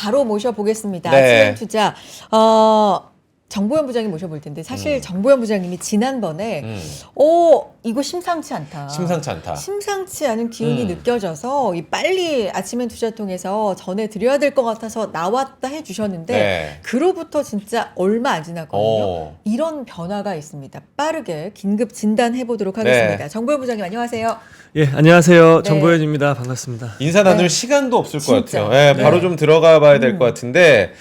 바로 모셔보겠습니다. 네. CN투자 정보현 부장님 모셔볼 텐데 사실 정보현 부장님이 지난번에 이거 심상치 않다. 심상치 않다. 심상치 않은 기운이 느껴져서 빨리 아침엔 투자 통해서 전해드려야 될 것 같아서 나왔다 해주셨는데 네. 그로부터 진짜 얼마 안 지났거든요. 이런 변화가 있습니다. 빠르게 긴급 진단해보도록 하겠습니다. 네. 정보현 부장님 안녕하세요. 예, 안녕하세요. 네. 정보현입니다. 반갑습니다. 인사 나눌 네. 시간도 없을 것 진짜. 같아요. 네, 바로 네. 좀 들어가 봐야 될 것 같은데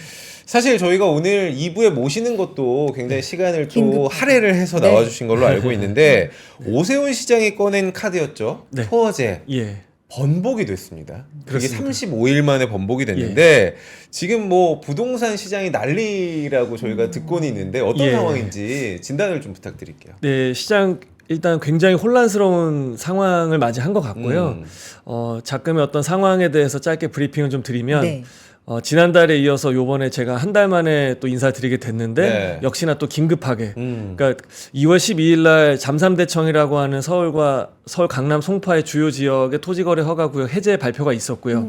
사실 저희가 오늘 2부에 모시는 것도 굉장히 시간을 또 긴급. 할애를 해서 네. 나와주신 걸로 알고 있는데 오세훈 시장이 꺼낸 카드였죠. 네. 토어제. 예. 번복이 됐습니다. 그게 그렇습니다. 35일 만에 번복이 됐는데 지금 뭐 부동산 시장이 난리라고 저희가 듣고는 있는데 어떤 예. 상황인지 진단을 좀 부탁드릴게요. 네, 시장 일단 굉장히 혼란스러운 상황을 맞이한 것 같고요. 작금의 어떤 상황에 대해서 짧게 브리핑을 좀 드리면 네. 지난달에 이어서 요번에 제가 한 달 만에 또 인사드리게 됐는데 네. 역시나 또 긴급하게 그러니까 2월 12일 날 잠삼대청이라고 하는 서울과 서울 강남 송파의 주요 지역의 토지거래 허가구역 해제 발표가 있었고요.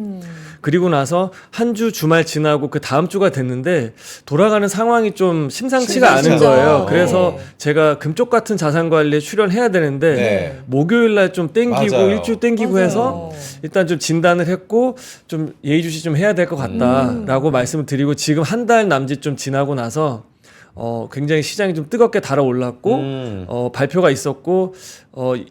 그리고 나서 한 주 주말 지나고 그 다음 주가 됐는데 돌아가는 상황이 좀 심상치가 않은 심상치 거예요. 않아요. 그래서 네. 제가 금쪽 같은 자산 관리에 출연해야 되는데 네. 목요일 날 좀 땡기고 맞아요. 일주 땡기고 맞아요. 해서 일단 좀 진단을 했고 좀 예의주시 좀 해야 될 것 같다라고 말씀을 드리고 지금 한 달 남짓 좀 지나고 나서 굉장히 시장이 좀 뜨겁게 달아올랐고 발표가 있었고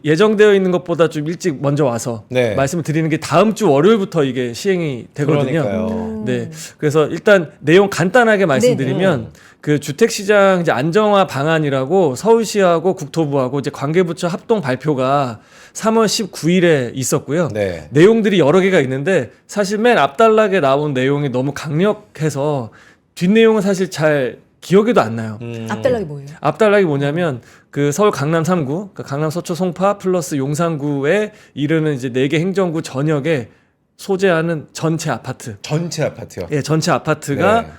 예정되어 있는 것보다 좀 일찍 먼저 와서 네. 말씀을 드리는 게 다음 주 월요일부터 이게 시행이 되거든요. 그러니까요. 네, 그래서 일단 내용 간단하게 말씀드리면 그 주택시장 이제 안정화 방안이라고 서울시하고 국토부하고 이제 관계부처 합동 발표가 3월 19일에 있었고요. 네. 내용들이 여러 개가 있는데 사실 맨 앞단락에 나온 내용이 너무 강력해서 뒷내용은 사실 잘 기억에도 안 나요. 앞달락이 뭐예요? 앞단락이 뭐냐면 그 서울 강남 3구, 그러니까 강남 서초 송파 플러스 용산구에 이르는 이제 4개 행정구 전역에 소재하는 전체 아파트. 전체 아파트요. 예, 전체 아파트가 네.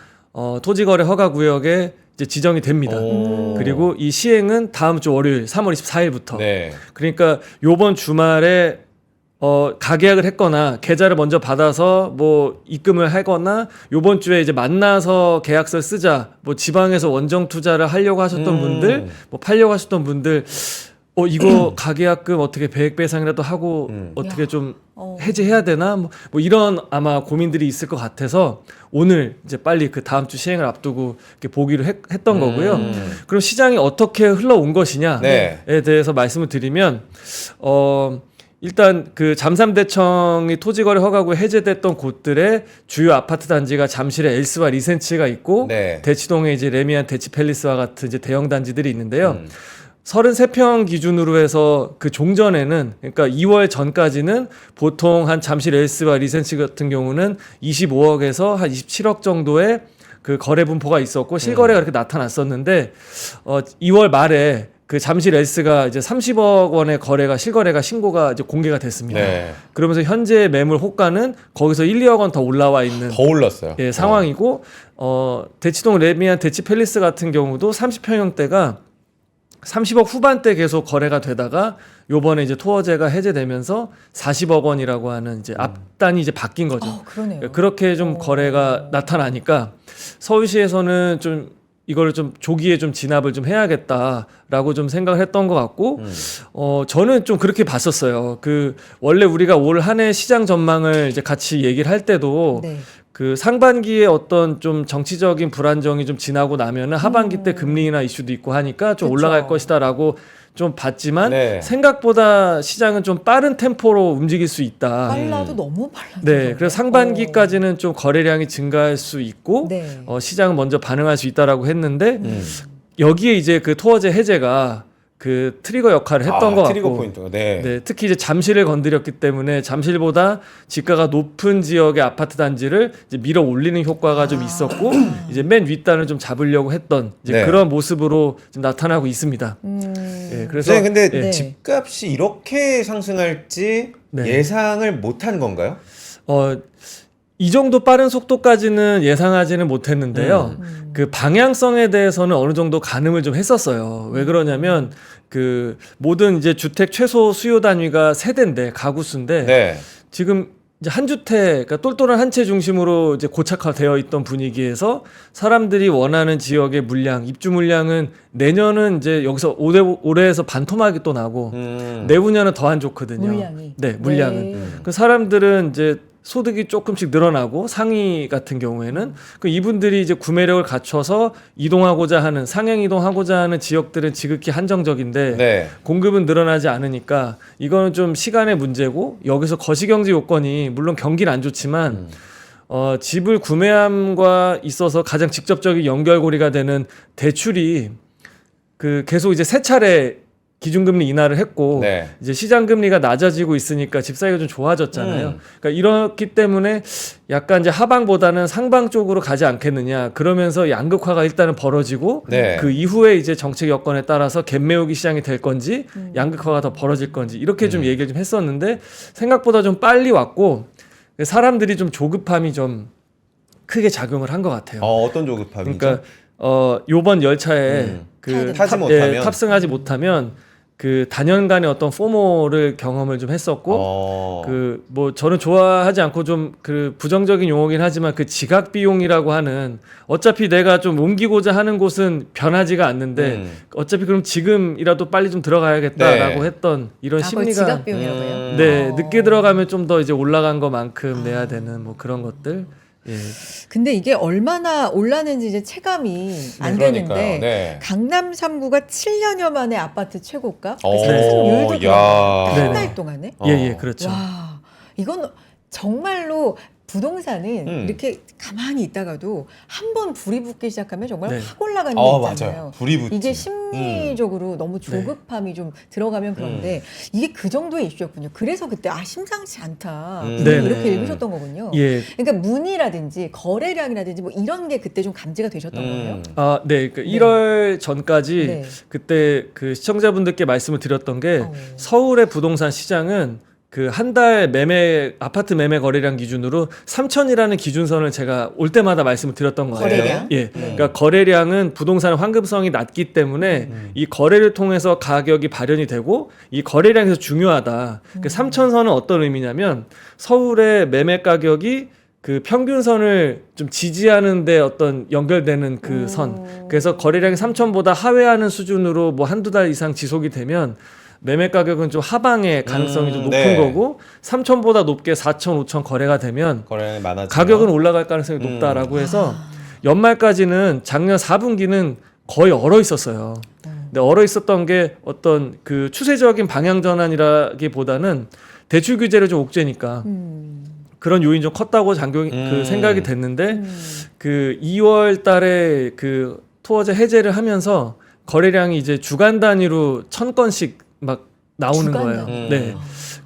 토지거래 허가 구역에 이제 지정이 됩니다. 오. 그리고 이 시행은 다음 주 월요일 3월 24일부터. 네. 그러니까 요번 주말에 가계약을 했거나 계좌를 먼저 받아서 뭐 입금을 하거나 요번 주에 이제 만나서 계약서를 쓰자 뭐 지방에서 원정 투자를 하려고 하셨던 분들 뭐 팔려고 하셨던 분들 이거 가계약금 어떻게 배액 배상이라도 하고 어떻게 좀 해지해야 되나 뭐 이런 아마 고민들이 있을 것 같아서 오늘 이제 빨리 그 다음 주 시행을 앞두고 이렇게 보기로 했던 거고요. 그럼 시장이 어떻게 흘러온 것이냐에 네. 대해서 말씀을 드리면 일단 그 잠삼대청이 토지거래 허가구에 해제됐던 곳들의 주요 아파트 단지가 잠실에 엘스와 리센치가 있고 네. 대치동에 이제 레미안 대치팰리스와 같은 이제 대형 단지들이 있는데요. 33평 기준으로 해서 그 종전에는 그러니까 2월 전까지는 보통 한 잠실 엘스와 리센치 같은 경우는 25억에서 한 27억 정도의 그 거래 분포가 있었고 실거래가 그렇게 나타났었는데 2월 말에 그 잠실 엘스가 이제 30억 원의 거래가 실거래가 신고가 이제 공개가 됐습니다. 네. 그러면서 현재 매물 호가는 거기서 1, 2억 원 더 올라와 있는 더 올랐어요. 예, 상황이고 대치동 레미안 대치팰리스 같은 경우도 30평형대가 30억 후반대 계속 거래가 되다가 요번에 이제 토어제가 해제되면서 40억 원이라고 하는 이제 앞단이 이제 바뀐 거죠. 그러네요. 그렇게 좀 거래가 나타나니까 서울시에서는 좀 이거를 좀 조기에 좀 진압을 좀 해야겠다라고 좀 생각을 했던 것 같고, 저는 좀 그렇게 봤었어요. 그 원래 우리가 올 한 해 시장 전망을 이제 같이 얘기를 할 때도 네. 그 상반기에 어떤 좀 정치적인 불안정이 좀 지나고 나면은 하반기 때 금리 인하 이슈도 있고 하니까 좀 그쵸. 올라갈 것이다라고 좀 봤지만 네. 생각보다 시장은 좀 빠른 템포로 움직일 수 있다. 빨라도 너무 빨라요. 네, 그래서 상반기까지는 좀 거래량이 증가할 수 있고 네. 시장은 먼저 반응할 수 있다라고 했는데 여기에 이제 그 토어제 해제가 그 트리거 역할을 했던 것 트리거 같고 포인트가 네. 네, 특히 이제 잠실을 건드렸기 때문에 잠실보다 지가가 높은 지역의 아파트 단지를 이제 밀어 올리는 효과가 좀 있었고 이제 맨 윗단을 좀 잡으려고 했던 이제 네. 그런 모습으로 좀 나타나고 있습니다. 네, 그래서 선생님 근데 네. 집값이 이렇게 상승할지 네. 예상을 못한 건가요? 이 정도 빠른 속도까지는 예상하지는 못했는데요. 그 방향성에 대해서는 어느 정도 가늠을 좀 했었어요. 왜 그러냐면 그 모든 이제 주택 최소 수요 단위가 세대인데 가구 수인데 네. 지금 이제 한 주택, 그러니까 똘똘한 한 채 중심으로 이제 고착화되어 있던 분위기에서 사람들이 원하는 지역의 물량, 입주 물량은 내년은 이제 여기서 올해에서 반토막이 또 나고 내후년은 더 안 좋거든요. 물량이. 네, 물량은. 네. 그 사람들은 이제 소득이 조금씩 늘어나고 상위 같은 경우에는 그 이분들이 이제 구매력을 갖춰서 이동하고자 하는 상행 이동하고자 하는 지역들은 지극히 한정적인데 네. 공급은 늘어나지 않으니까 이거는 좀 시간의 문제고 여기서 거시경제 요건이 물론 경기는 안 좋지만 집을 구매함과 있어서 가장 직접적인 연결고리가 되는 대출이 그 계속 이제 세 차례 기준금리 인하를 했고 네. 이제 시장금리가 낮아지고 있으니까 집 사기가 좀 좋아졌잖아요. 그러니까 이렇기 때문에 약간 이제 하방보다는 상방 쪽으로 가지 않겠느냐. 그러면서 양극화가 일단은 벌어지고 네. 그 이후에 이제 정책 여건에 따라서 갭 메우기 시장이 될 건지 양극화가 더 벌어질 건지 이렇게 좀 얘기를 좀 했었는데 생각보다 좀 빨리 왔고 사람들이 좀 조급함이 좀 크게 작용을 한 것 같아요. 어떤 조급함이죠? 그러니까 요번 열차에 타지 못하면 탑승하지 못하면 그 단연간의 어떤 포모를 경험을 좀 했었고 그 뭐 저는 좋아하지 않고 좀 그 부정적인 용어긴 하지만 그 지각 비용이라고 하는 어차피 내가 좀 옮기고자 하는 곳은 변하지가 않는데 어차피 그럼 지금이라도 빨리 좀 들어가야겠다라고 네. 했던 이런 그걸 심리가 지각 비용이라고 해요? 네 늦게 들어가면 좀 더 이제 올라간 것만큼 내야 되는 뭐 그런 것들. 예. 근데 이게 얼마나 올랐는지 이제 체감이 안 그러니까요. 되는데 네. 강남 3구가 7년여 만에 아파트 최고가 그 오, 상승률도 야. 들어가요. 한 네네. 달 동안에. 예, 그렇죠. 와, 이건 정말로 부동산은 이렇게 가만히 있다가도 한 번 불이 붙기 시작하면 정말 네. 확 올라가는 게 있잖아요. 맞아요. 불이 붙지. 이게 심리적으로 너무 조급함이 좀 들어가면 그런데 이게 그 정도의 이슈였군요. 그래서 그때 심상치 않다. 분이 네네. 이렇게 읽으셨던 거군요. 예. 그러니까 문의라든지 거래량이라든지 뭐 이런 게 그때 좀 감지가 되셨던 거예요. 아, 네. 그 1월 전까지 네. 그때 그 시청자분들께 말씀을 드렸던 게 어. 서울의 부동산 시장은 그 한 달 매매 아파트 매매 거래량 기준으로 3천이라는 기준선을 제가 올 때마다 말씀을 드렸던 거예요. 거래량? 예. 그러니까 거래량은 부동산의 황금성이 낮기 때문에 이 거래를 통해서 가격이 발현이 되고 이 거래량에서 중요하다. 그 3천선은 어떤 의미냐면 서울의 매매 가격이 그 평균선을 좀 지지하는데 어떤 연결되는 그 선. 그래서 거래량이 3천보다 하회하는 수준으로 뭐 한두 달 이상 지속이 되면 매매 가격은 좀 하방의 가능성이 좀 높은 네. 거고 3천보다 높게 4천, 5천 거래가 되면 거래량이 많아지면 가격은 올라갈 가능성이 높다라고 해서 연말까지는 작년 4분기는 거의 얼어 있었어요. 근데 얼어 있었던 게 어떤 그 추세적인 방향 전환이라기보다는 대출 규제를 좀 옥죄니까 그런 요인이 좀 컸다고 그 생각이 됐는데 그 2월 달에 그 투어제 해제를 하면서 거래량이 이제 주간 단위로 1000건씩 막 나오는 주간 거예요. 단위. 네.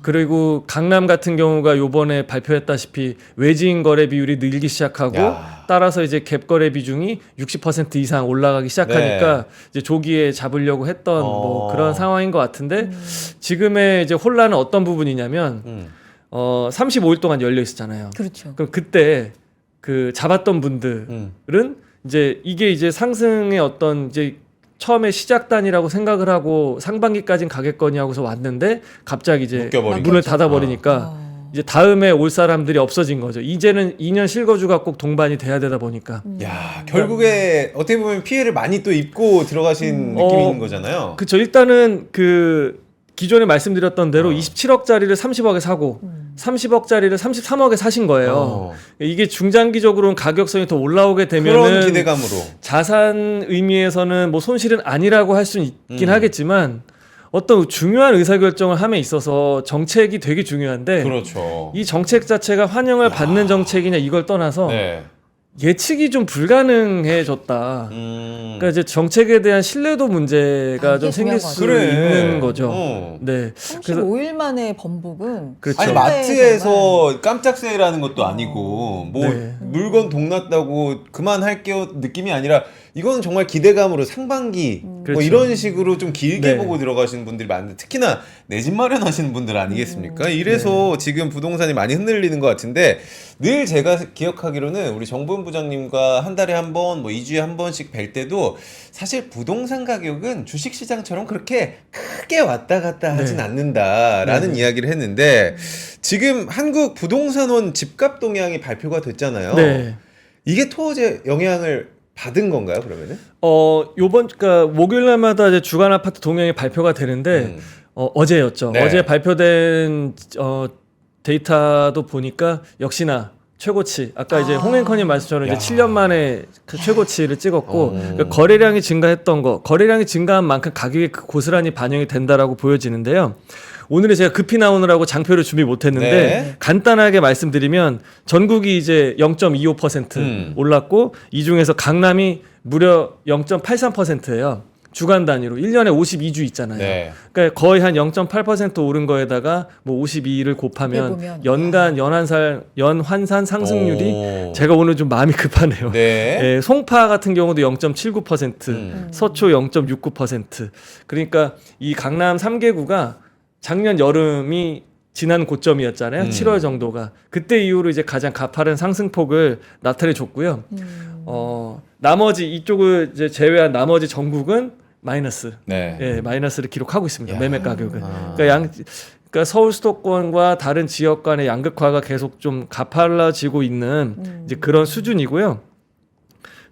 그리고 강남 같은 경우가 요번에 발표했다시피 외지인 거래 비율이 늘기 시작하고 야. 따라서 이제 갭 거래 비중이 60% 이상 올라가기 시작하니까 이제 조기에 잡으려고 했던 뭐 그런 상황인 것 같은데 지금의 이제 혼란은 어떤 부분이냐면 35일 동안 열려 있었잖아요. 그렇죠. 그럼 그때 그 잡았던 분들은 이제 이게 이제 상승의 어떤 이제 처음에 시작단이라고 생각을 하고 상반기까지는 가겠거니 하고서 왔는데 갑자기 이제 묶여버리니까. 문을 닫아버리니까 이제 다음에 올 사람들이 없어진 거죠. 이제는 2년 실거주가 꼭 동반이 돼야 되다 보니까. 야, 결국에 어떻게 보면 피해를 많이 또 입고 들어가신 느낌이 있는 거잖아요. 그쵸. 일단은 그 기존에 말씀드렸던 대로 27억짜리를 30억에 사고 30억짜리를 33억에 사신 거예요. 이게 중장기적으로는 가격성이 더 올라오게 그런 되면은 기대감으로. 자산 의미에서는 뭐 손실은 아니라고 할 수는 있긴 하겠지만 어떤 중요한 의사결정을 함에 있어서 정책이 되게 중요한데 그렇죠. 이 정책 자체가 환영을 받는 정책이냐 이걸 떠나서 네. 예측이 좀 불가능해졌다. 그러니까 이제 정책에 대한 신뢰도 문제가 이게 좀 생길 중요한 것 수 같아요. 있는 거죠. 네. 35일 만에 번복은 그렇죠. 아니 정말 마트에서 깜짝 세일하는 것도 아니고 뭐 네. 물건 동났다고 그만할게요 느낌이 아니라 이건 정말 기대감으로 상반기 뭐 그렇죠. 이런 식으로 좀 길게 네. 보고 들어가시는 분들이 많은데 특히나 내 집 마련하시는 분들 아니겠습니까? 이래서 지금 부동산이 많이 흔들리는 것 같은데 늘 제가 기억하기로는 우리 정보현 부장님과 한 달에 한 번, 뭐 2주에 한 번씩 뵐 때도 사실 부동산 가격은 주식시장처럼 그렇게 크게 왔다 갔다 하진 네. 않는다라는 이야기를 했는데 지금 한국 부동산원 집값 동향이 발표가 됐잖아요. 네. 이게 토어제 영향을 받은 건가요, 그러면은? 그러니까 목요일 날마다 이제 주간 아파트 동향이 발표가 되는데 어제였죠. 네. 어제 발표된 데이터도 보니까 역시나 최고치. 아까 이제 홍앵커님 말씀처럼 야. 이제 7년 만에 그 최고치를 찍었고 어. 그러니까 거래량이 증가했던 거, 거래량이 증가한 만큼 가격이 고스란히 반영이 된다라고 보여지는데요. 오늘은 제가 급히 나오느라고 장표를 준비 못했는데 네. 간단하게 말씀드리면 전국이 이제 0.25% 올랐고 이 중에서 강남이 무려 0.83%예요. 주간 단위로 1년에 52주 있잖아요. 네. 그러니까 거의 한 0.8% 오른 거에다가 뭐 52를 곱하면 곱해보면. 연간 연환산 상승률이 오. 제가 오늘 좀 마음이 급하네요. 네. 예, 송파 같은 경우도 0.79%, 서초 0.69%. 그러니까 이 강남 3개구가 작년 여름이 지난 고점이었잖아요. 7월 정도가. 그때 이후로 이제 가장 가파른 상승폭을 나타내 줬고요. 나머지 이쪽을 이제 제외한 나머지 전국은 마이너스. 네. 예, 마이너스를 기록하고 있습니다. 야. 매매 가격은. 아. 그러니까 서울 수도권과 다른 지역 간의 양극화가 계속 좀 가팔라지고 있는 이제 그런 수준이고요.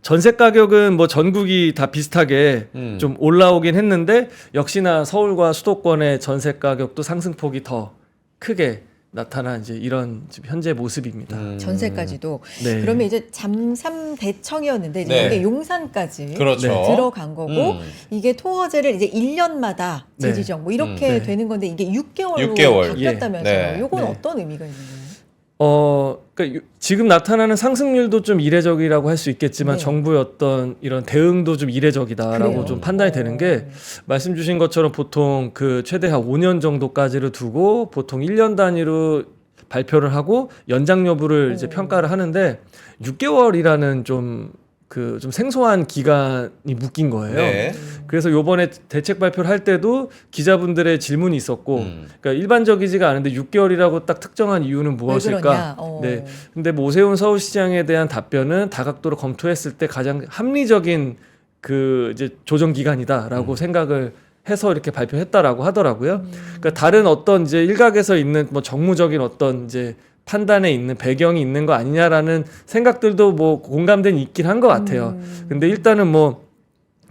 전세 가격은 뭐 전국이 다 비슷하게 좀 올라오긴 했는데 역시나 서울과 수도권의 전세 가격도 상승폭이 더 크게 나타난 이제 이런 지금 현재 모습입니다. 전세까지도. 네. 그러면 이제 잠삼대청이었는데 이제 네. 이게 용산까지 그렇죠. 네. 들어간 거고 이게 토어제를 이제 1년마다 네. 재지정 뭐 이렇게 네. 되는 건데 이게 6개월로 6개월. 바뀌었다면서요. 네. 요건 네. 어떤 의미가 있는 거예요? 그러니까 지금 나타나는 상승률도 좀 이례적이라고 할 수 있겠지만 네. 정부의 어떤 이런 대응도 좀 이례적이다라고 그래요. 좀 판단이 되는 게 말씀 주신 것처럼 보통 그 최대 한 5년 정도까지를 두고 보통 1년 단위로 발표를 하고 연장 여부를 이제 평가를 하는데 6개월이라는 좀 생소한 기간이 묶인 거예요. 네. 그래서 요번에 대책 발표를 할 때도 기자분들의 질문이 있었고, 그러니까 일반적이지가 않은데 6개월이라고 딱 특정한 이유는 왜 무엇일까? 그러냐? 네. 근데 뭐 오세훈 서울시장에 대한 답변은 다각도로 검토했을 때 가장 합리적인 그 이제 조정 기간이다라고 생각을 해서 이렇게 발표했다라고 하더라고요. 그러니까 다른 어떤 이제 일각에서 있는 뭐 정무적인 어떤 이제 판단에 있는 배경이 있는 거 아니냐라는 생각들도 뭐 공감대는 있긴 한 것 같아요. 근데 일단은 뭐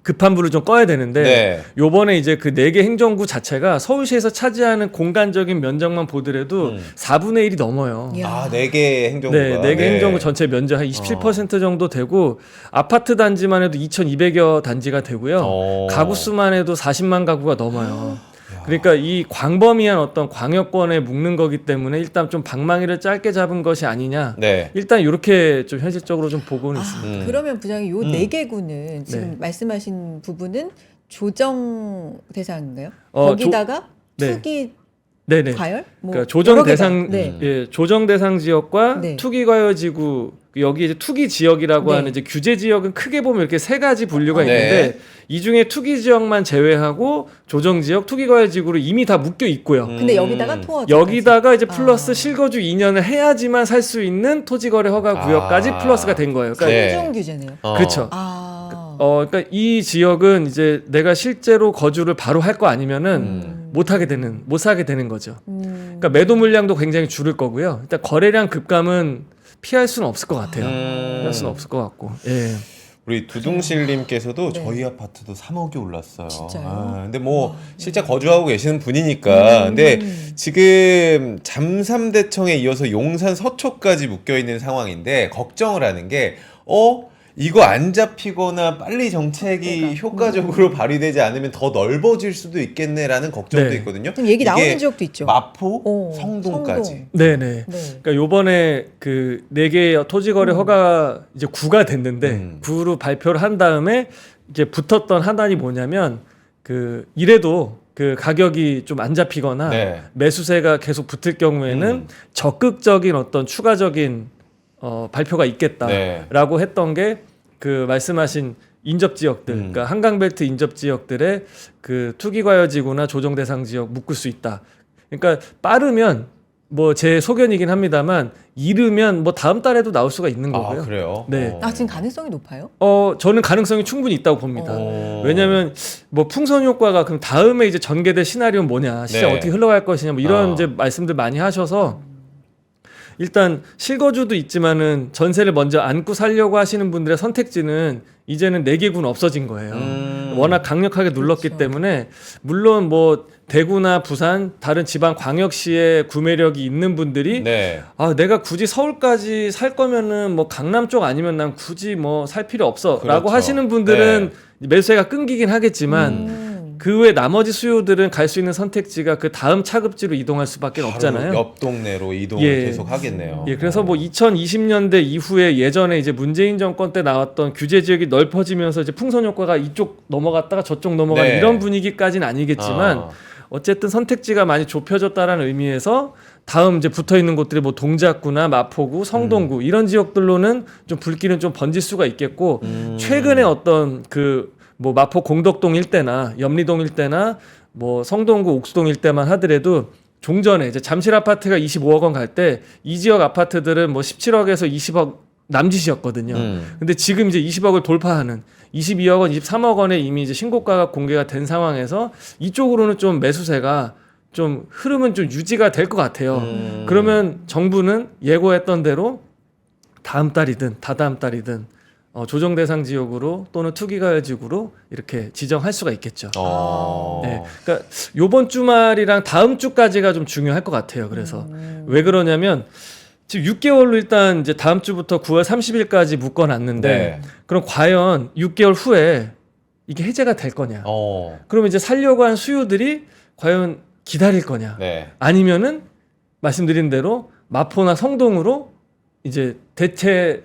급한 불을 좀 꺼야 되는데 네. 요번에 이제 그 4개 행정구 자체가 서울시에서 차지하는 공간적인 면적만 보더라도 4분의 1이 넘어요. 이야. 아, 4개 행정구가. 네, 4개 행정구 전체 면적 한 27% 정도 되고 아파트 단지만 해도 2,200여 단지가 되고요. 가구 수만 해도 40만 가구가 넘어요. 그러니까 이 광범위한 어떤 광역권에 묶는 거기 때문에 일단 좀 방망이를 짧게 잡은 것이 아니냐. 네. 일단 이렇게 좀 현실적으로 좀 보고는 있습니다. 그러면 부장님 요 4개구는 지금 네. 말씀하신 부분은 조정 대상인가요? 어, 거기다가 네. 투기 네네. 과열? 뭐 그러니까 조정 여러 개가. 대상, 네. 예, 조정 대상 지역과 네. 투기 과열 지구 여기 이제 투기 지역이라고 네. 하는 이제 규제 지역은 크게 보면 이렇게 3가지 분류가 네. 있는데 이 중에 투기 지역만 제외하고 조정 지역, 투기 과열 지구로 이미 다 묶여 있고요. 근데 여기다가 토어 여기다가 이제 플러스 아. 실거주 2년을 해야지만 살 수 있는 토지거래 허가 구역까지 아. 플러스가 된 거예요. 그러니까 네. 삼중 규제네요. 그렇죠. 아. 그러니까 이 지역은 이제 내가 실제로 거주를 바로 할 거 아니면은 못 사게 되는 거죠. 그러니까 매도 물량도 굉장히 줄을 거고요. 일단 거래량 급감은 피할 수는 없을 것 같아요. 피할 수는 없을 것 같고. 예. 우리 두둥실님께서도 네. 저희 아파트도 3억이 올랐어요. 진짜요? 아, 근데 뭐 실제 거주하고 계시는 분이니까. 근데 지금 잠삼대청에 이어서 용산 서초까지 묶여 있는 상황인데 걱정을 하는 게 이거 안 잡히거나 빨리 정책이 그러니까. 효과적으로 발휘되지 않으면 더 넓어질 수도 있겠네라는 걱정도 네. 있거든요. 좀 얘기 이게 나오는 지역도 있죠. 마포, 성동까지. 성동. 네네. 네. 그러니까 요번에 그 4개 토지거래 허가 이제 구가 됐는데 구로 발표를 한 다음에 이제 붙었던 하단이 뭐냐면 그 이래도 그 가격이 좀 안 잡히거나 네. 매수세가 계속 붙을 경우에는 적극적인 어떤 추가적인 발표가 있겠다라고 네. 했던 게 그 말씀하신 인접 지역들, 그러니까 한강벨트 인접 지역들의 그 투기 과열지구나 조정 대상 지역 묶을 수 있다. 그러니까 빠르면 뭐 제 소견이긴 합니다만 이르면 뭐 다음 달에도 나올 수가 있는 거고요. 아, 그래요? 네. 지금 가능성이 높아요? 저는 가능성이 충분히 있다고 봅니다. 왜냐하면 뭐 풍선 효과가 그럼 다음에 이제 전개될 시나리오는 뭐냐, 시장 네. 어떻게 흘러갈 것이냐, 뭐 이런 이제 말씀들 많이 하셔서 일단 실거주도 있지만은 전세를 먼저 안고 살려고 하시는 분들의 선택지는 이제는 4개군 없어진 거예요. 워낙 강력하게 눌렀기 그렇죠. 때문에 물론 뭐 대구나 부산 다른 지방 광역시에 구매력이 있는 분들이 네. 내가 굳이 서울까지 살 거면은 뭐 강남 쪽 아니면 난 굳이 뭐 살 필요 없어라고 그렇죠. 하시는 분들은 매수세가 끊기긴 하겠지만 그 외 나머지 수요들은 갈 수 있는 선택지가 그 다음 차급지로 이동할 수밖에 바로 없잖아요. 옆 동네로 이동을 예. 계속 하겠네요. 예, 그래서 뭐 2020년대 이후에 예전에 이제 문재인 정권 때 나왔던 규제 지역이 넓어지면서 이제 풍선 효과가 이쪽 넘어갔다가 저쪽 넘어가는 네. 이런 분위기까지는 아니겠지만 어쨌든 선택지가 많이 좁혀졌다라는 의미에서 다음 이제 붙어 있는 곳들이 뭐 동작구나 마포구, 성동구 이런 지역들로는 좀 불길은 좀 번질 수가 있겠고 최근에 어떤 그 뭐 마포 공덕동 일대나 염리동 일대나 뭐 성동구 옥수동 일대만 하더라도 종전에 이제 잠실 아파트가 25억 원 갈 때 이 지역 아파트들은 뭐 17억에서 20억 남짓이었거든요. 근데 지금 이제 20억을 돌파하는 22억 원, 23억 원에 이미 이제 신고가가 공개가 된 상황에서 이쪽으로는 좀 매수세가 좀 흐름은 좀 유지가 될 것 같아요. 그러면 정부는 예고했던 대로 다음 달이든 다다음 달이든 조정 대상 지역으로 또는 투기가열 지구로 이렇게 지정할 수가 있겠죠. 네, 그러니까 요번 주말이랑 다음 주까지가 좀 중요할 것 같아요. 그래서 왜 그러냐면 지금 6개월로 일단 이제 다음 주부터 9월 30일까지 묶어놨는데 네. 그럼 과연 6개월 후에 이게 해제가 될 거냐? 그러면 이제 살려고 한 수요들이 과연 기다릴 거냐? 네. 아니면은 말씀드린 대로 마포나 성동으로 이제 대체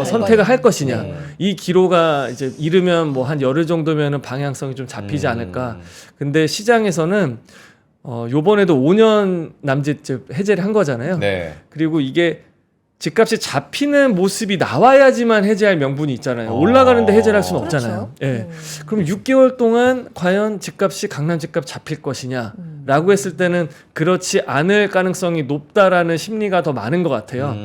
선택을 할 것이냐? 이 기로가 이제 이르면 뭐 한 열흘 정도면은 방향성이 좀 잡히지 않을까? 근데 시장에서는 요번에도 5년 남짓 해제를 한 거잖아요. 네. 그리고 이게 집값이 잡히는 모습이 나와야지만 해제할 명분이 있잖아요. 올라가는데 해제를 할 수는 없잖아요. 그렇죠. 예. 그럼 6개월 동안 과연 집값이 강남 집값 잡힐 것이냐라고 했을 때는 그렇지 않을 가능성이 높다라는 심리가 더 많은 것 같아요.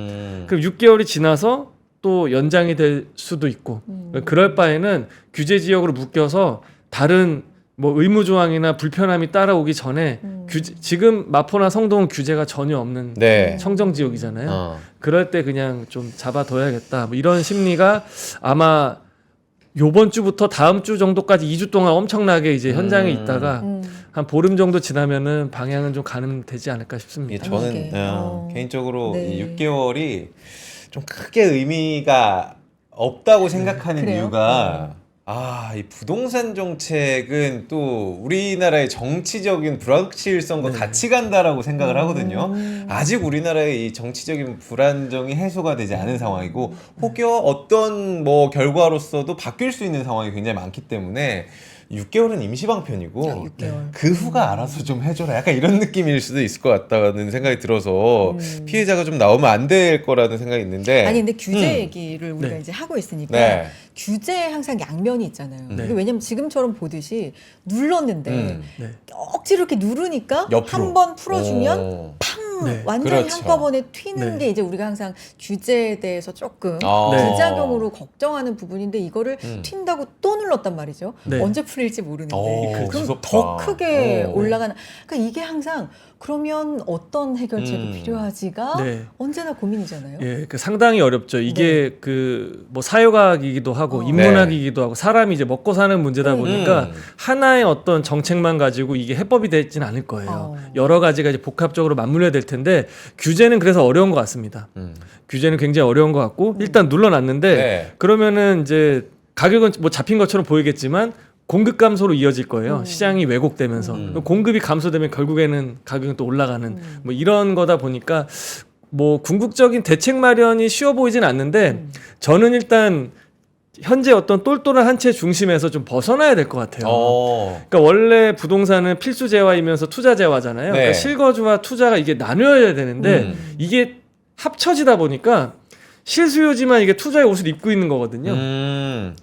그럼 6개월이 지나서 또 연장이 될 수도 있고 그럴 바에는 규제 지역으로 묶여서 다른 뭐 의무 조항이나 불편함이 따라오기 전에 지금 마포나 성동은 규제가 전혀 없는 네. 청정 지역이잖아요. 그럴 때 그냥 좀 잡아둬야겠다. 뭐 이런 심리가 아마 요번 주부터 다음 주 정도까지 2주 동안 엄청나게 이제 현장에 있다가 한 보름 정도 지나면은 방향은 좀 가늠되지 않을까 싶습니다. 저는 개인적으로 네. 이 6개월이 좀 크게 의미가 없다고 생각하는 그래요? 이유가 이 부동산 정책은 또 우리나라의 정치적인 불확실성과 같이 간다라고 생각을 하거든요. 아직 우리나라의 이 정치적인 불안정이 해소가 되지 않은 상황이고 혹여 어떤 뭐 결과로서도 바뀔 수 있는 상황이 굉장히 많기 때문에 6개월은 임시방편이고 6개월. 그 후가 알아서 좀 해줘라 약간 이런 느낌일 수도 있을 것 같다는 생각이 들어서 피해자가 좀 나오면 안 될 거라는 생각이 있는데 아니 근데 규제 얘기를 우리가 네. 이제 하고 있으니까 네. 규제에 항상 양면이 있잖아요. 네. 이게 왜냐면 지금처럼 보듯이 눌렀는데 네. 억지로 이렇게 누르니까 옆으로. 한 번 풀어주면 오. 팡 네. 완전히 그렇죠. 한꺼번에 튀는 네. 게 이제 우리가 항상 규제에 대해서 조금 네. 부작용으로 걱정하는 부분인데 이거를 튄다고 또 눌렀단 말이죠. 네. 언제 풀릴지 모르는데 그럼 무섭다. 더 크게 오. 올라가는. 그러니까 이게 항상 그러면 어떤 해결책이 필요하지가 네. 언제나 고민이잖아요. 예, 그 상당히 어렵죠. 이게 그 뭐 사회과학이기도 하고 인문학이기도 하고 사람이 이제 먹고 사는 문제다 보니까 하나의 어떤 정책만 가지고 이게 해법이 되지는 않을 거예요. 여러 가지가 이제 복합적으로 맞물려야 될 텐데 규제는 그래서 어려운 것 같습니다. 규제는 굉장히 어려운 것 같고 일단 눌러놨는데 네. 그러면은 이제 가격은 뭐 잡힌 것처럼 보이겠지만 공급 감소로 이어질 거예요. 시장이 왜곡되면서 공급이 감소되면 결국에는 가격은 또 올라가는 뭐 이런 거다 보니까 뭐 궁극적인 대책 마련이 쉬워 보이진 않는데 저는 일단 현재 어떤 똘똘한 한 채 중심에서 좀 벗어나야 될 것 같아요. 그러니까 원래 부동산은 필수 재화이면서 투자 재화잖아요. 네. 그러니까 실거주와 투자가 이게 나뉘어야 되는데 이게 합쳐지다 보니까 실수요지만 이게 투자의 옷을 입고 있는 거거든요.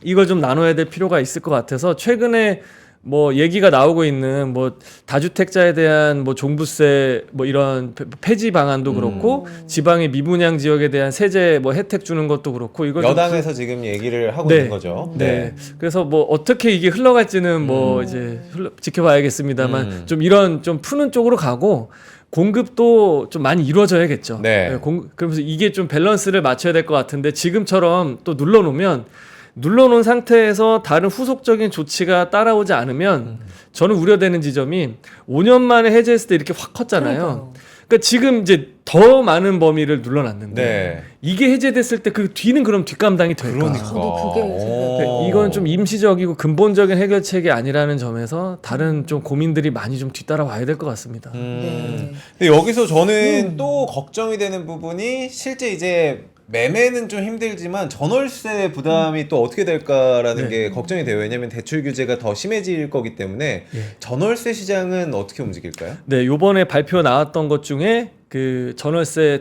이걸 좀 나눠야 될 필요가 있을 것 같아서 최근에 뭐 얘기가 나오고 있는 뭐 다주택자에 대한 뭐 종부세 뭐 이런 폐지 방안도 그렇고 지방의 미분양 지역에 대한 세제 뭐 혜택 주는 것도 그렇고 이걸 여당에서 지금 얘기를 하고 네. 있는 거죠. 네. 그래서 뭐 어떻게 이게 흘러갈지는 뭐 이제 지켜봐야겠습니다만 좀 이런 좀 푸는 쪽으로 가고 공급도 좀 많이 이루어져야겠죠. 네. 그러면서 이게 좀 밸런스를 맞춰야 될 것 같은데 지금처럼 또 눌러놓은 상태에서 다른 후속적인 조치가 따라오지 않으면 저는 우려되는 지점이 5년 만에 해제했을 때 이렇게 확 컸잖아요. 그러니까요. 그러니까 지금 이제 더 많은 범위를 눌러놨는데 네. 이게 해제됐을 때 그 뒤는 그럼 뒷감당이 될까? 그러니까. 저도 그게 그러니까 이건 좀 임시적이고 근본적인 해결책이 아니라는 점에서 다른 좀 고민들이 많이 좀 뒤따라와야 될 것 같습니다. 네. 근데 여기서 저는 또 걱정이 되는 부분이 실제 이제 매매는 좀 힘들지만 전월세 부담이 또 어떻게 될까라는 네. 게 걱정이 돼요. 왜냐하면 대출 규제가 더 심해질 거기 때문에 전월세 시장은 어떻게 움직일까요? 네, 요번에 발표 나왔던 것 중에 그 전월세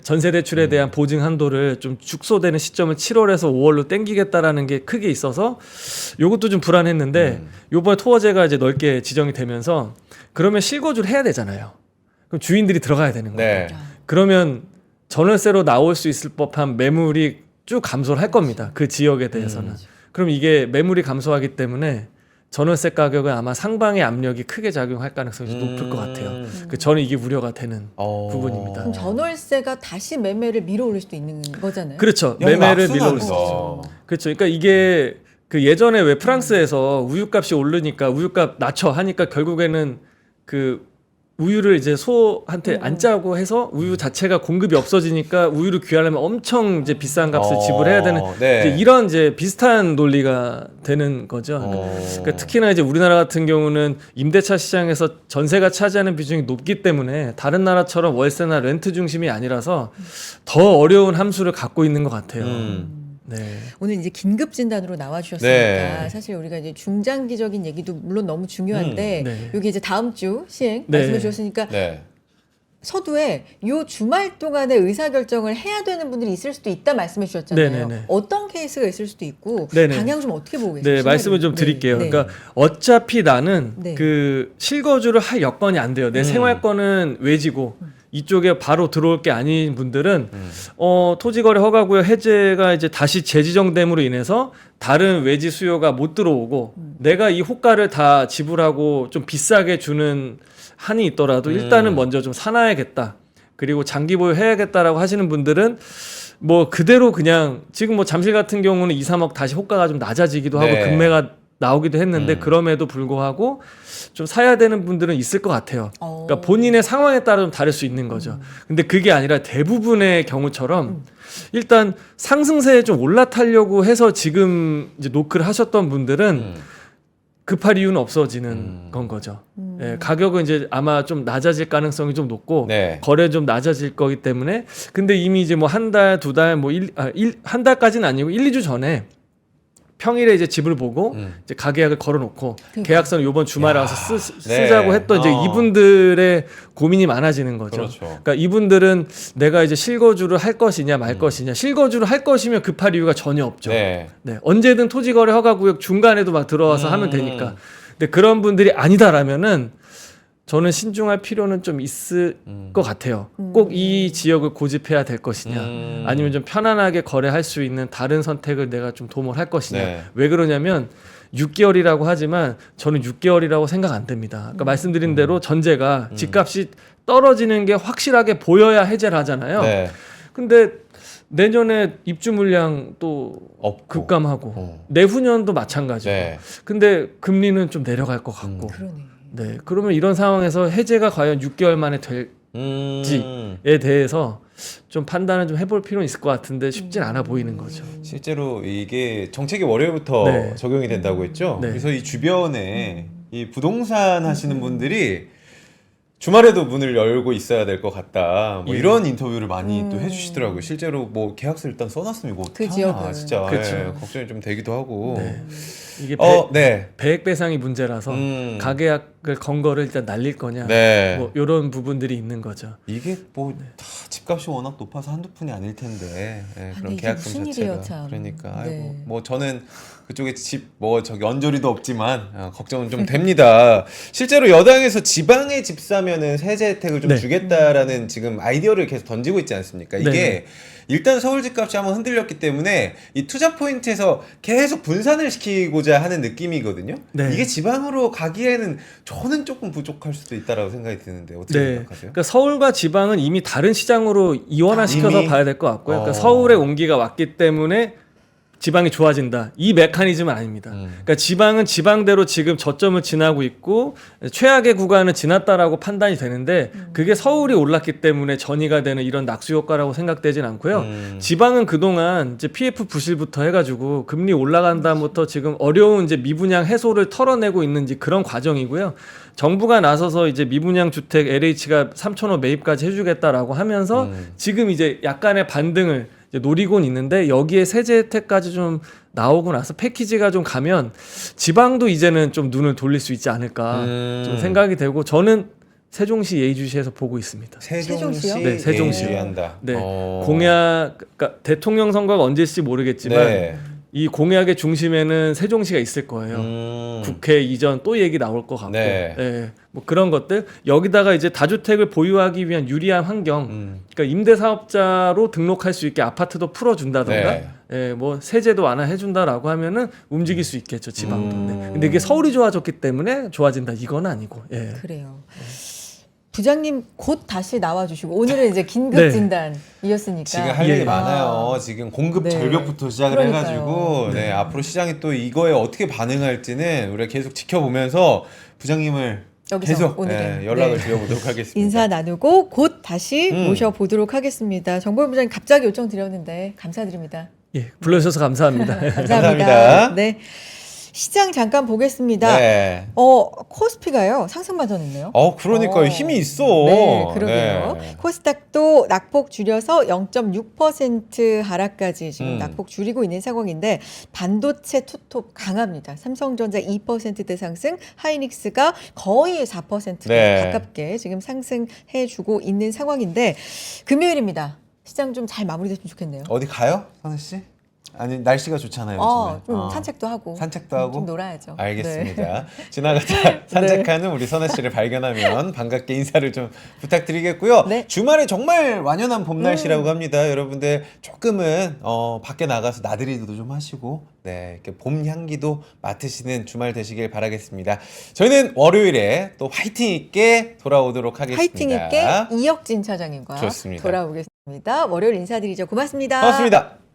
전세 대출에 대한 보증 한도를 좀 축소되는 시점을 7월에서 5월로 땡기겠다라는 게 크게 있어서 요것도 좀 불안했는데 요번에 토어제가 이제 넓게 지정이 되면서 그러면 실거주를 해야 되잖아요. 그럼 주인들이 들어가야 되는 거예요. 네. 그러면 전월세로 나올 수 있을 법한 매물이 쭉 감소를 할 겁니다. 그 지역에 대해서는. 그럼 이게 매물이 감소하기 때문에 전월세 가격은 아마 상방의 압력이 크게 작용할 가능성이 좀 높을 것 같아요. 저는 이게 우려가 되는 부분입니다. 그럼 전월세가 다시 매매를 밀어올릴 수도 있는 거잖아요. 그렇죠. 야, 이거 매매를 악순환이다. 밀어올 수 있죠. 그렇죠. 그러니까 이게 그 예전에 왜 프랑스에서 우유값이 오르니까 우유값 낮춰 하니까 결국에는 그 우유를 이제 소한테 안 짜고 해서 우유 자체가 공급이 없어지니까 우유를 귀하려면 엄청 이제 비싼 값을 지불해야 되는 네. 이제 이런 이제 비슷한 논리가 되는 거죠. 그러니까 특히나 이제 우리나라 같은 경우는 임대차 시장에서 전세가 차지하는 비중이 높기 때문에 다른 나라처럼 월세나 렌트 중심이 아니라서 더 어려운 함수를 갖고 있는 것 같아요. 네. 오늘 이제 긴급 진단으로 나와 주셨으니까 네. 사실 우리가 이제 중장기적인 얘기도 물론 너무 중요한데 네. 여기 이제 다음 주 시행 네. 말씀해 주셨으니까 네. 서두에 요 주말 동안에 의사결정을 해야 되는 분들이 있을 수도 있다 말씀해 주셨잖아요. 네네네. 어떤 케이스가 있을 수도 있고 네네. 방향 좀 어떻게 보고 계세요? 네, 말씀을 좀 드릴게요. 그러니까 어차피 나는 네. 그 실거주를 할 여건이 안 돼요. 내 생활권은 외지고 이쪽에 바로 들어올 게 아닌 분들은 토지거래 허가구역 해제가 이제 다시 재지정됨으로 인해서 다른 외지 수요가 못 들어오고 내가 이 호가를 다 지불하고 좀 비싸게 주는 한이 있더라도 일단은 먼저 좀 사놔야겠다. 그리고 장기 보유해야겠다라고 하시는 분들은 뭐 그대로 그냥 지금 뭐 잠실 같은 경우는 2, 3억 다시 호가가 좀 낮아지기도 하고 네. 금매가 나오기도 했는데 그럼에도 불구하고 좀 사야 되는 분들은 있을 것 같아요. 그러니까 본인의 상황에 따라 좀 다를 수 있는 거죠. 근데 그게 아니라 대부분의 경우처럼 일단 상승세에 좀 올라타려고 해서 지금 이제 노크를 하셨던 분들은 급할 이유는 없어지는 건 거죠. 예, 가격은 이제 아마 좀 낮아질 가능성이 좀 높고 네. 거래 좀 낮아질 거기 때문에 근데 이미 이제 뭐 한 달, 두 달, 뭐 한 달까지는 아니고 1, 2주 전에 평일에 이제 집을 보고 이제 가계약을 걸어놓고 계약서는 이번 주말에 와서 쓰자고 네. 했던 이제 이분들의 고민이 많아지는 거죠. 그렇죠. 그러니까 이분들은 내가 이제 실거주를 할 것이냐 말 것이냐 실거주를 할 것이면 급할 이유가 전혀 없죠. 네. 네, 언제든 토지거래 허가구역 중간에도 막 들어와서 하면 되니까. 근데 그런 분들이 아니다라면은 저는 신중할 필요는 좀 있을 것 같아요. 꼭 이 지역을 고집해야 될 것이냐, 아니면 좀 편안하게 거래할 수 있는 다른 선택을 내가 좀 도모할 것이냐. 네. 왜 그러냐면 6개월이라고 하지만 저는 6개월이라고 생각 안 됩니다. 아까 말씀드린 대로 전제가 집값이 떨어지는 게 확실하게 보여야 해제를 하잖아요. 네. 근데 내년에 입주 물량 또 없고. 급감하고 내후년도 마찬가지고. 네. 근데 금리는 좀 내려갈 것 같고. 그러네. 네. 그러면 이런 상황에서 해제가 과연 6개월 만에 될지에 대해서 좀 판단을 좀 해볼 필요는 있을 것 같은데 쉽진 않아 보이는 거죠. 실제로 이게 정책이 월요일부터 네. 적용이 된다고 했죠. 네. 그래서 이 주변에 이 부동산 하시는 분들이 주말에도 문을 열고 있어야 될 것 같다. 뭐 예. 이런 인터뷰를 많이 또 해주시더라고요. 실제로 뭐 계약서 일단 써놨으면 이거 어떻게 그 하나 지역은. 진짜 그쵸. 예, 걱정이 좀 되기도 하고. 네. 이게 네. 배액 배상이 문제라서 가계약을 건 거를 일단 날릴 거냐 네. 뭐 이런 부분들이 있는 거죠. 이게 뭐 다 집값이 워낙 높아서 한두 푼이 아닐 텐데 예, 그런 이게 계약금 무슨 자체가 일이에요, 참. 그러니까 네. 아이고 뭐 저는 그쪽에 집 뭐 저기 언저리도 없지만 걱정은 좀 됩니다. 실제로 여당에서 지방에 집 사면은 세제 혜택을 좀 네. 주겠다라는 지금 아이디어를 계속 던지고 있지 않습니까? 이게 네. 일단 서울 집값이 한번 흔들렸기 때문에 이 투자 포인트에서 계속 분산을 시키고자 하는 느낌이거든요. 네. 이게 지방으로 가기에는 저는 조금 부족할 수도 있다라고 생각이 드는데 어떻게 네. 생각하세요? 그러니까 서울과 지방은 이미 다른 시장으로 이원화시켜서 이미? 봐야 될 것 같고요. 그러니까 어. 서울에 온기가 왔기 때문에 지방이 좋아진다. 이 메커니즘은 아닙니다. 그러니까 지방은 지방대로 지금 저점을 지나고 있고 최악의 구간은 지났다라고 판단이 되는데 그게 서울이 올랐기 때문에 전이가 되는 이런 낙수 효과라고 생각되진 않고요. 지방은 그동안 이제 PF 부실부터 해가지고 금리 올라간 다음부터 지금 어려운 이제 미분양 해소를 털어내고 있는 이제 그런 과정이고요. 정부가 나서서 이제 미분양 주택 LH가 3,000호 매입까지 해주겠다라고 하면서 지금 이제 약간의 반등을 이제 노리곤 있는데 여기에 세제 혜택까지 좀 나오고 나서 패키지가 좀 가면 지방도 이제는 좀 눈을 돌릴 수 있지 않을까 좀 생각이 되고 저는 세종시 예의주시에서 보고 있습니다. 세종시 세종시요? 네, 세종시요. 예의주의한다. 네, 어. 공약 그러니까 대통령 선거가 언제일지 모르겠지만 네. 이 공약의 중심에는 세종시가 있을 거예요. 국회 이전 또 얘기 나올 것 같고, 네. 예, 뭐 그런 것들 여기다가 이제 다주택을 보유하기 위한 유리한 환경, 그러니까 임대 사업자로 등록할 수 있게 아파트도 풀어준다던가, 네. 예, 뭐 세제도 완화해준다라고 하면은 움직일 수 있겠죠 지방도. 네. 근데 이게 서울이 좋아졌기 때문에 좋아진다 이건 아니고, 예. 그래요. 부장님 곧 다시 나와주시고 오늘은 이제 긴급 네. 진단이었으니까 지금 할 예. 일이 많아요. 지금 공급 네. 절벽부터 시작을 그러니까요. 해가지고 네, 앞으로 시장이 또 이거에 어떻게 반응할지는 우리가 계속 지켜보면서 부장님을 여기서 계속 오늘은 연락을 네. 드려보도록 하겠습니다. 인사 나누고 곧 다시 모셔보도록 하겠습니다. 정보부 부장님 갑자기 요청 드렸는데 감사드립니다. 예, 불러주셔서 감사합니다. 감사합니다. 감사합니다. 네. 시장 잠깐 보겠습니다. 네. 코스피가요 상승 반전했네요. 그러니까요. 힘이 있어. 네, 그러게요. 네. 코스닥도 낙폭 줄여서 0.6% 하락까지 지금 낙폭 줄이고 있는 상황인데 반도체 투톱 강합니다. 삼성전자 2%대 상승, 하이닉스가 거의 4% 네. 가깝게 지금 상승해주고 있는 상황인데 금요일입니다. 시장 좀 잘 마무리됐으면 좋겠네요. 어디 가요, 선우 씨? 아니 날씨가 좋잖아요. 요즘에. 좀 산책도 하고. 산책도 하고 좀 놀아야죠. 알겠습니다. 네. 지나가다 산책하는 우리 선아 씨를 발견하면 반갑게 인사를 좀 부탁드리겠고요. 네. 주말에 정말 완연한 봄 날씨라고 합니다. 여러분들 조금은 밖에 나가서 나들이도 좀 하시고 네, 이렇게 봄 향기도 맡으시는 주말 되시길 바라겠습니다. 저희는 월요일에 또 화이팅 있게 돌아오도록 하겠습니다. 화이팅 있게 이혁진 차장님과 좋습니다. 돌아오겠습니다. 월요일 인사드리죠. 고맙습니다. 고맙습니다.